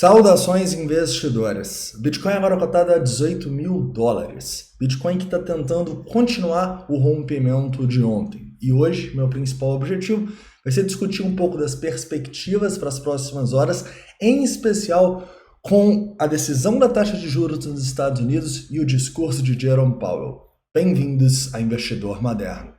Saudações investidores. Bitcoin agora cotado a 18 mil dólares. Bitcoin que está tentando continuar o rompimento de ontem. E hoje, meu principal objetivo vai ser discutir um pouco das perspectivas para as próximas horas, em especial com a decisão da taxa de juros dos Estados Unidos e o discurso de Jerome Powell. Bem-vindos a Investidor Moderno.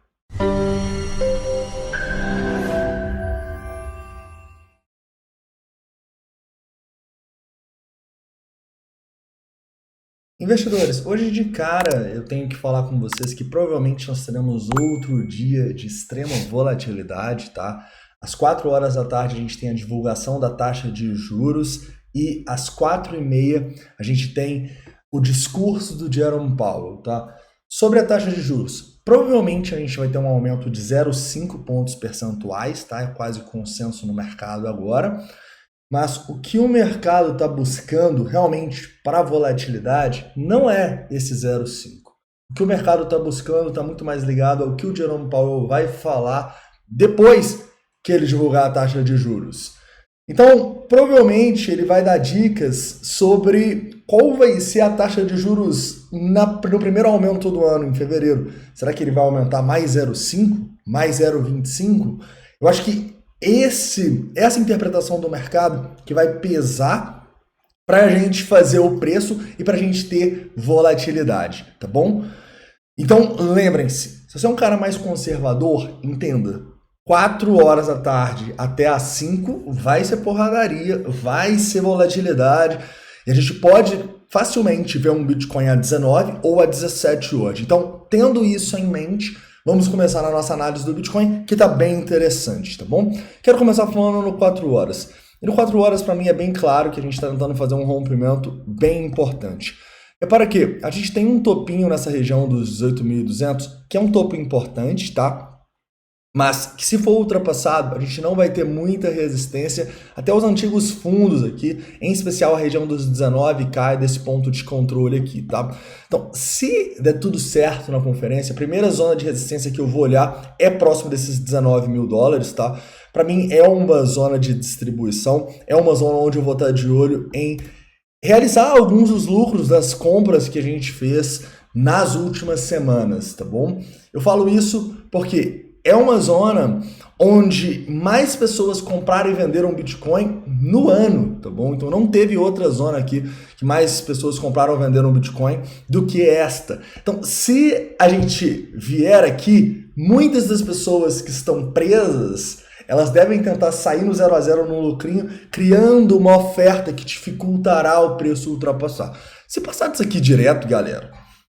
Investidores, hoje de cara eu tenho que falar com vocês que provavelmente nós teremos outro dia de extrema volatilidade, tá? Às 4 horas da tarde a gente tem a divulgação da taxa de juros e às 4h30 a gente tem o discurso do Jerome Powell, tá? Sobre a taxa de juros, provavelmente a gente vai ter um aumento de 0,5 pontos percentuais, tá? É quase consenso no mercado agora. Mas o que o mercado está buscando realmente para a volatilidade não é esse 0,5. O que o mercado está buscando está muito mais ligado ao que o Jerome Powell vai falar depois que ele divulgar a taxa de juros. Então, provavelmente ele vai dar dicas sobre qual vai ser a taxa de juros no primeiro aumento do ano, em fevereiro. Será que ele vai aumentar mais 0,5? Mais 0,25? Eu acho que essa interpretação do mercado que vai pesar para a gente fazer o preço e para a gente ter volatilidade, tá bom? Então, lembrem-se, se você é um cara mais conservador, entenda, 4 horas da tarde até às 5 vai ser porradaria, vai ser volatilidade e a gente pode facilmente ver um Bitcoin a 19 ou a 17 hoje. Então, tendo isso em mente, vamos começar a nossa análise do Bitcoin, que está bem interessante, tá bom? Quero começar falando no 4 horas. E no 4 horas, para mim, é bem claro que a gente está tentando fazer um rompimento bem importante. Repara que a gente tem um topinho nessa região dos 18.200, que é um topo importante, tá? Mas que se for ultrapassado, a gente não vai ter muita resistência até os antigos fundos aqui, em especial a região dos 19 cai desse ponto de controle aqui, tá? Então, se der tudo certo na conferência, a primeira zona de resistência que eu vou olhar é próximo desses 19 mil dólares, tá? Para mim é uma zona de distribuição, é uma zona onde eu vou estar de olho em realizar alguns dos lucros das compras que a gente fez nas últimas semanas, tá bom? Eu falo isso porque é uma zona onde mais pessoas compraram e venderam Bitcoin no ano, tá bom? Então não teve outra zona aqui que mais pessoas compraram ou venderam Bitcoin do que esta. Então, se a gente vier aqui, muitas das pessoas que estão presas, elas devem tentar sair no 0 a 0 no lucrinho, criando uma oferta que dificultará o preço ultrapassar. Se passar disso aqui direto, galera,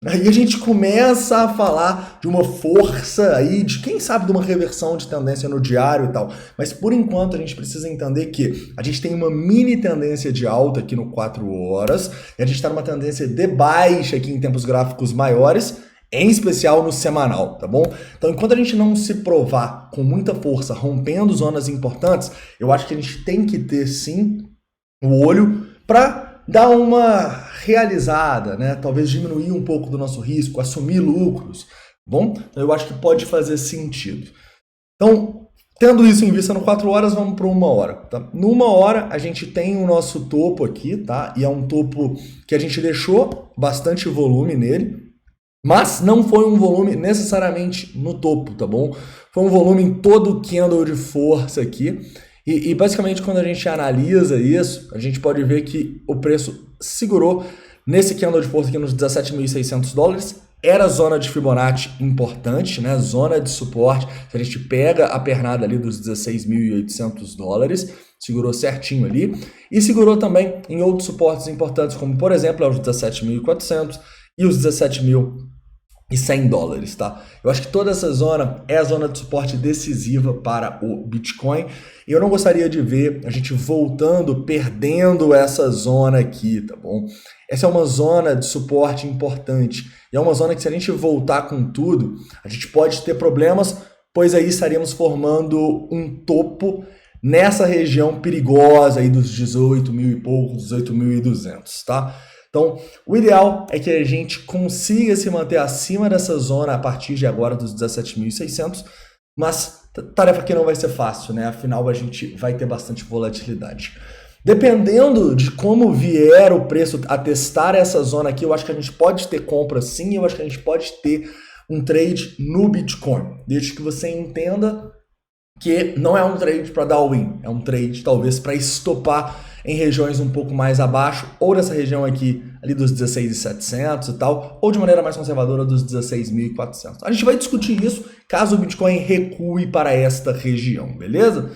aí a gente começa a falar de uma força aí, de quem sabe de uma reversão de tendência no diário e tal. Mas por enquanto a gente precisa entender que a gente tem uma mini tendência de alta aqui no 4 horas, e a gente está numa tendência de baixa aqui em tempos gráficos maiores, em especial no semanal, tá bom? Então enquanto a gente não se provar com muita força, rompendo zonas importantes, eu acho que a gente tem que ter sim o olho para dar uma realizada, né? Talvez diminuir um pouco do nosso risco, assumir lucros, bom? Então eu acho que pode fazer sentido. Então, tendo isso em vista no 4 horas, vamos para 1 hora, tá? No 1 hora a gente tem o nosso topo aqui, tá? E é um topo que a gente deixou bastante volume nele, mas não foi um volume necessariamente no topo, tá bom? Foi um volume em todo o candle de força aqui. E basicamente quando a gente analisa isso, a gente pode ver que o preço segurou nesse candle de força aqui nos 17.600 dólares. Era zona de Fibonacci importante, né? Zona de suporte. Se a gente pega a pernada ali dos 16.800 dólares, segurou certinho ali. E segurou também em outros suportes importantes, como por exemplo os 17.400 e os 17.100 dólares, tá? Eu acho que toda essa zona é a zona de suporte decisiva para o Bitcoin. E eu não gostaria de ver a gente voltando, perdendo essa zona aqui, tá bom? Essa é uma zona de suporte importante. E é uma zona que se a gente voltar com tudo, a gente pode ter problemas, pois aí estaríamos formando um topo nessa região perigosa aí dos 18 mil e poucos, 18.200, tá? Então, o ideal é que a gente consiga se manter acima dessa zona a partir de agora dos 17.600, mas tarefa que não vai ser fácil, né? Afinal, a gente vai ter bastante volatilidade. Dependendo de como vier o preço a testar essa zona aqui, eu acho que a gente pode ter compra sim, eu acho que a gente pode ter um trade no Bitcoin. Desde que você entenda que não é um trade para dar win, é um trade talvez para estopar em regiões um pouco mais abaixo, ou dessa região aqui, ali dos 16.700 e tal, ou de maneira mais conservadora dos 16.400. A gente vai discutir isso caso o Bitcoin recue para esta região, beleza?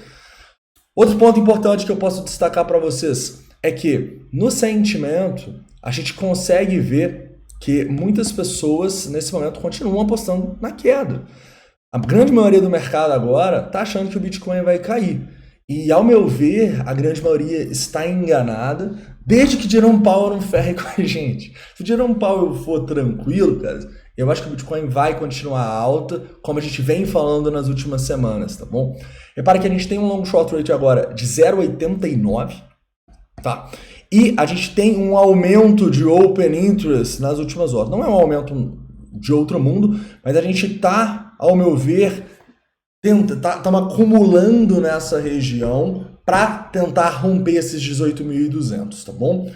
Outro ponto importante que eu posso destacar para vocês é que no sentimento a gente consegue ver que muitas pessoas nesse momento continuam apostando na queda. A grande maioria do mercado agora está achando que o Bitcoin vai cair. E, ao meu ver, a grande maioria está enganada, desde que Jerome Powell não ferre com a gente. Se o Jerome Powell for tranquilo, cara, eu acho que o Bitcoin vai continuar alta, como a gente vem falando nas últimas semanas, tá bom? Repara que a gente tem um long short rate agora de 0,89, tá? E a gente tem um aumento de open interest nas últimas horas. Não é um aumento de outro mundo, mas a gente tá, ao meu ver, estamos acumulando nessa região para tentar romper esses 18.200, tá bom?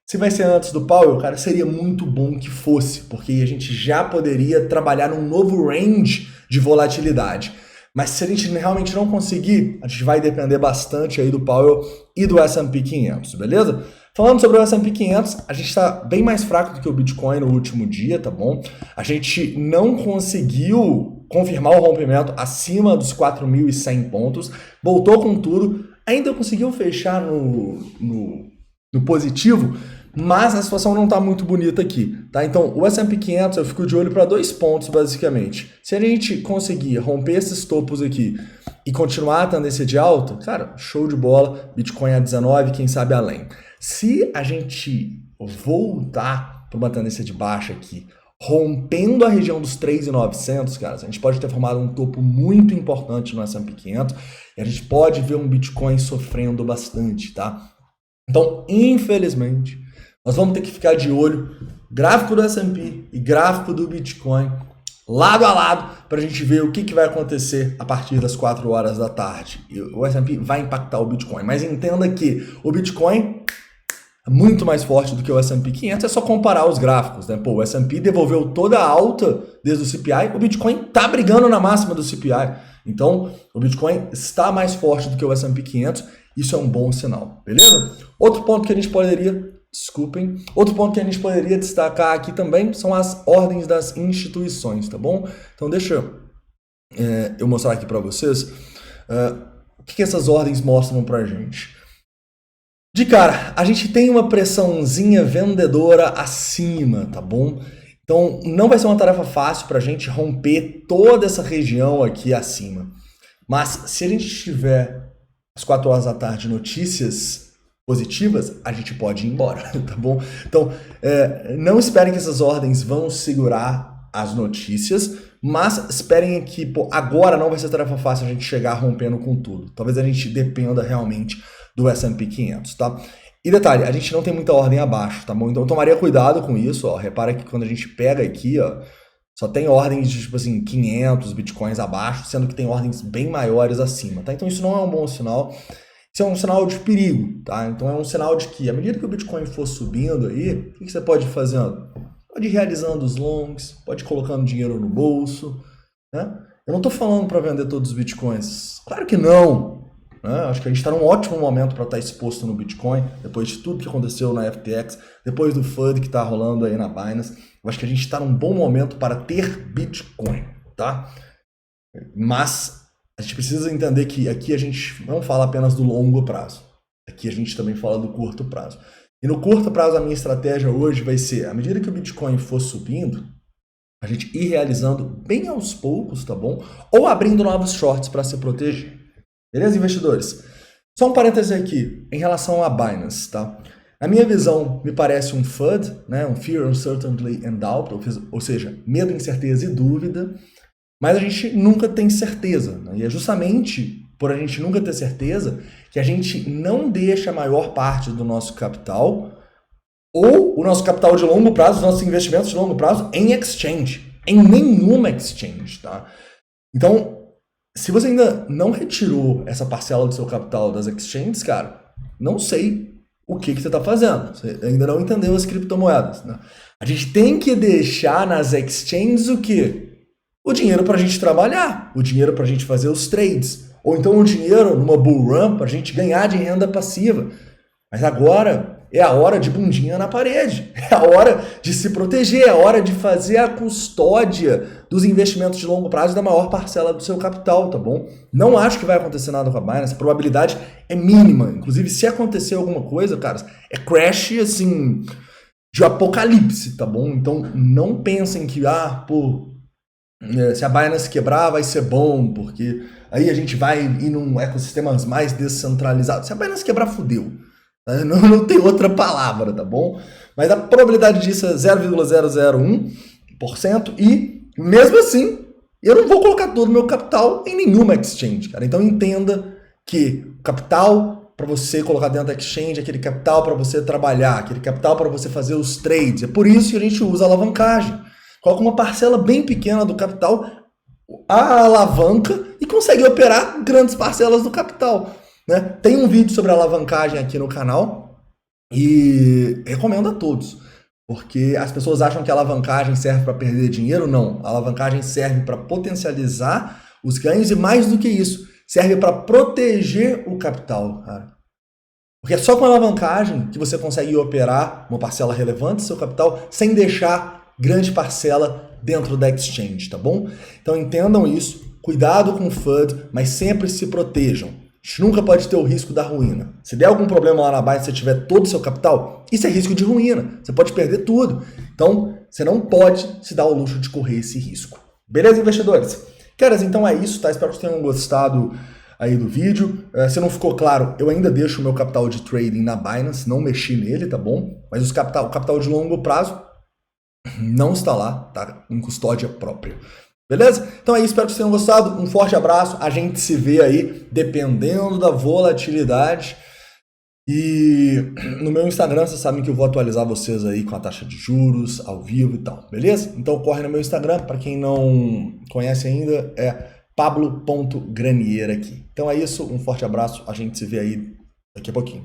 Se vai ser antes do Powell, cara, seria muito bom que fosse, porque a gente já poderia trabalhar num novo range de volatilidade. Mas se a gente realmente não conseguir, a gente vai depender bastante aí do Powell e do S&P 500, beleza? Falando sobre o S&P 500, a gente está bem mais fraco do que o Bitcoin no último dia, tá bom? A gente não conseguiu confirmar o rompimento acima dos 4.100 pontos, voltou com tudo, ainda conseguiu fechar no positivo, mas a situação não está muito bonita aqui, tá? Então, o S&P 500 eu fico de olho para 2 pontos, basicamente. Se a gente conseguir romper esses topos aqui e continuar a tendência de alta, cara, show de bola, Bitcoin a 19, quem sabe além. Se a gente voltar para uma tendência de baixa aqui, rompendo a região dos 3.900, cara, a gente pode ter formado um topo muito importante no S&P 500 e a gente pode ver um Bitcoin sofrendo bastante, tá? Então, infelizmente, nós vamos ter que ficar de olho, gráfico do S&P e gráfico do Bitcoin, lado a lado, para a gente ver o que vai acontecer a partir das 4 horas da tarde. E o S&P vai impactar o Bitcoin, mas entenda que o Bitcoin é muito mais forte do que o S&P 500, é só comparar os gráficos, né? Pô, o S&P devolveu toda a alta desde o CPI, o Bitcoin tá brigando na máxima do CPI. Então, o Bitcoin está mais forte do que o S&P 500, isso é um bom sinal, beleza? Outro ponto que a gente poderia destacar aqui também são as ordens das instituições, tá bom? Então deixa eu mostrar aqui para vocês o que essas ordens mostram pra gente. De cara, a gente tem uma pressãozinha vendedora acima, tá bom? Então não vai ser uma tarefa fácil pra gente romper toda essa região aqui acima. Mas se a gente tiver às 4 horas da tarde notícias positivas, a gente pode ir embora, tá bom? Então, não esperem que essas ordens vão segurar as notícias, mas esperem que agora não vai ser tarefa fácil a gente chegar rompendo com tudo. Talvez a gente dependa realmente do S&P 500, tá? E detalhe, a gente não tem muita ordem abaixo, tá bom? Então tomaria cuidado com isso, ó. Repara que quando a gente pega aqui, ó, só tem ordens de, tipo assim, 500 bitcoins abaixo, sendo que tem ordens bem maiores acima, tá? Então isso não é um bom sinal. Isso é um sinal de perigo, tá? Então é um sinal de que, à medida que o Bitcoin for subindo aí, o que você pode ir fazendo? Pode ir realizando os longs, pode ir colocando dinheiro no bolso, né? Eu não estou falando para vender todos os Bitcoins. Claro que não, né? Acho que a gente está num ótimo momento para estar exposto no Bitcoin, depois de tudo que aconteceu na FTX, depois do FUD que está rolando aí na Binance. Eu acho que a gente está num bom momento para ter Bitcoin, tá? Mas a gente precisa entender que aqui a gente não fala apenas do longo prazo. Aqui a gente também fala do curto prazo. E no curto prazo a minha estratégia hoje vai ser, à medida que o Bitcoin for subindo, a gente ir realizando bem aos poucos, tá bom? Ou abrindo novos shorts para se proteger. Beleza, investidores? Só um parêntese aqui, em relação à Binance, tá? Na minha visão, me parece um FUD, né? Um Fear, Uncertainty and Doubt, ou seja, medo, incerteza e dúvida. Mas a gente nunca tem certeza, né? E é justamente por a gente nunca ter certeza que a gente não deixa a maior parte do nosso capital ou o nosso capital de longo prazo, os nossos investimentos de longo prazo em exchange, em nenhuma exchange, tá? Então, se você ainda não retirou essa parcela do seu capital das exchanges, cara, não sei o que você está fazendo. Você ainda não entendeu as criptomoedas, né? A gente tem que deixar nas exchanges o quê? O dinheiro para a gente trabalhar, o dinheiro para a gente fazer os trades, ou então o dinheiro numa bull run para a gente ganhar de renda passiva. Mas agora é a hora de bundinha na parede, é a hora de se proteger, é a hora de fazer a custódia dos investimentos de longo prazo da maior parcela do seu capital, tá bom? Não acho que vai acontecer nada com a Binance, a probabilidade é mínima. Inclusive, se acontecer alguma coisa, caras, é crash, assim, de apocalipse, tá bom? Então, não pensem que, se a Binance quebrar vai ser bom, porque aí a gente vai ir num ecossistema mais descentralizado. Se a Binance quebrar, fudeu. Não tem outra palavra, tá bom? Mas a probabilidade disso é 0,001% e, mesmo assim, eu não vou colocar todo o meu capital em nenhuma exchange, cara. Então entenda que o capital para você colocar dentro da exchange, aquele capital para você trabalhar, aquele capital para você fazer os trades. É por isso que a gente usa a alavancagem. Coloca uma parcela bem pequena do capital, a alavanca e consegue operar grandes parcelas do capital. Né? Tem um vídeo sobre alavancagem aqui no canal e recomendo a todos, porque as pessoas acham que a alavancagem serve para perder dinheiro. Não, a alavancagem serve para potencializar os ganhos e, mais do que isso, serve para proteger o capital, cara. Porque é só com a alavancagem que você consegue operar uma parcela relevante do seu capital sem deixar grande parcela dentro da exchange, tá bom? Então entendam isso, cuidado com o FUD, mas sempre se protejam. A gente nunca pode ter o risco da ruína. Se der algum problema lá na Binance, se você tiver todo o seu capital, isso é risco de ruína. Você pode perder tudo. Então, você não pode se dar o luxo de correr esse risco. Beleza, investidores? Caras, então é isso, tá? Espero que vocês tenham gostado aí do vídeo. Se não ficou claro, eu ainda deixo o meu capital de trading na Binance, não mexi nele, tá bom? Mas o capital de longo prazo não está lá, tá? Em custódia própria. Beleza? Então é isso, espero que vocês tenham gostado. Um forte abraço. A gente se vê aí, dependendo da volatilidade. E no meu Instagram, vocês sabem que eu vou atualizar vocês aí com a taxa de juros, ao vivo e tal. Beleza? Então corre no meu Instagram. Para quem não conhece ainda, é pablo.granier aqui. Então é isso, um forte abraço. A gente se vê aí daqui a pouquinho.